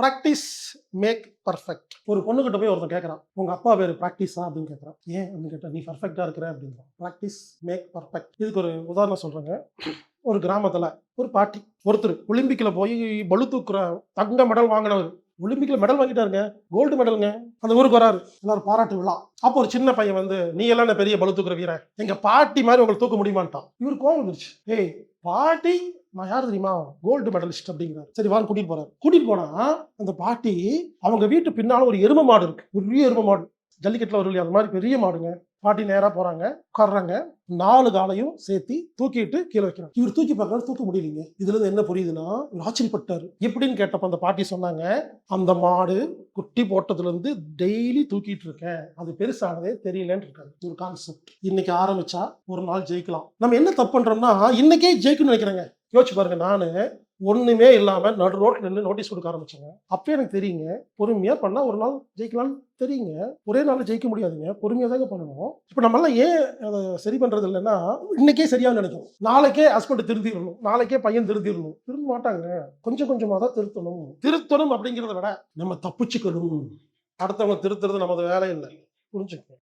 Practice make perfect. ஒரு பொண்ணுகிட்ட போய் ஒருத்தன் கேட்கறான், உங்க அப்பா பேரு ப்ராக்டிஸா அப்படின்னு கேட்கறான். ஏன் அப்படின்னு கேட்டா, நீ பர்ஃபெக்டா இருக்கிற அப்படின்றான். Practice make perfect. இதுக்கு ஒரு உதாரணம் சொல்றேங்க. ஒரு கிராமத்துல ஒரு பாட்டி ஒருத்தர் ஒலிம்பிக்ல போய் பளு தூக்குற தங்க மெடல் வாங்கினவர். ஒலிம்பிக்ல மெடல் வாங்கிட்டாருங்க, கோல்டு மெடலுங்க. அந்த ஊருக்கு வராரு, எல்லாரும் பாராட்டு விழா. அப்போ ஒரு சின்ன பையன் வந்து, நீ எல்லாம் என்ன பெரிய பளு தூக்குற வீரன், எங்க பாட்டி மாதிரி உங்களுக்கு தூக்க முடியுமான்ட்டான். இவர் கோவம் வந்துருச்சு. ஏய் பாட்டி, நான் யாரு தெரியுமா, கோல்டு மெடலிஸ்ட் அப்படிங்கிறாரு. சரி வான்னு கூட்டிட்டு போறாரு. கூட்டிட்டு போனா அந்த பாட்டி, அவங்க வீட்டு பின்னால ஒரு எரும மாடு இருக்கு, பெரிய எரும மாடு, ஜல்லிக்கட்டுல வரும் இல்லையா, அந்த மாதிரி பெரிய மாடுங்க. பாட்டி நேரா போறாங்க, உட்காடுறாங்க, 4 காலையும் சேர்த்தி தூக்கிட்டு கீழே வைக்கிறாங்க. இவர் தூக்கி பார்க்கறாரு, தூக்க முடியலீங்க. இதுல இருந்து என்ன புரியுதுன்னா, இவர் ஆச்சரியப்பட்டாரு. எப்படின்னு கேட்டப்ப அந்த பாட்டி சொன்னாங்க, அந்த மாடு குட்டி போட்டதுல இருந்து டெய்லி தூக்கிட்டு இருக்கேன், அது பெருசானதே தெரியலன்னு இருக்காரு. ஒரு கான்செப்ட். இன்னைக்கு ஆரம்பிச்சா ஒரு நாள் ஜெயிக்கலாம். நம்ம என்ன தப்பு பண்றோம்னா, இன்னைக்கே ஜெயிக்கணும்னு நினைக்கிறேங்க. யோசிச்சு பாருங்க, நானு ஒண்ணுமே இல்லாம நடு ரோட்ல நின்று நோட்டீஸ் கொடுக்க ஆரம்பிச்சேங்க. அப்ப எனக்கு தெரியுங்க, பொறுமையா பண்ணா ஒரு நாள் ஜெயிக்கலாம்னு தெரியுங்க. ஒரே நாள்ல ஜெயிக்க முடியாதுங்க, பொறுமையா தாங்க பண்ணணும். இப்ப நம்ம எல்லாம் ஏன் அதை சரி பண்றது இல்லைன்னா, இன்னைக்கே சரியா நினைக்கிறோம். நாளைக்கே ஹஸ்பண்ட் திருந்திடணும், நாளைக்கே பையன் திருந்திடணும். திரும்ப மாட்டாங்க, கொஞ்சம் கொஞ்சமா தான் திருத்தணும். திருத்தணும் அப்படிங்கிறத விட நம்ம தப்பிச்சுக்கணும். அடுத்தவங்க திருத்துறது நமது வேலை இல்லை. புரிஞ்சுக்கணும்.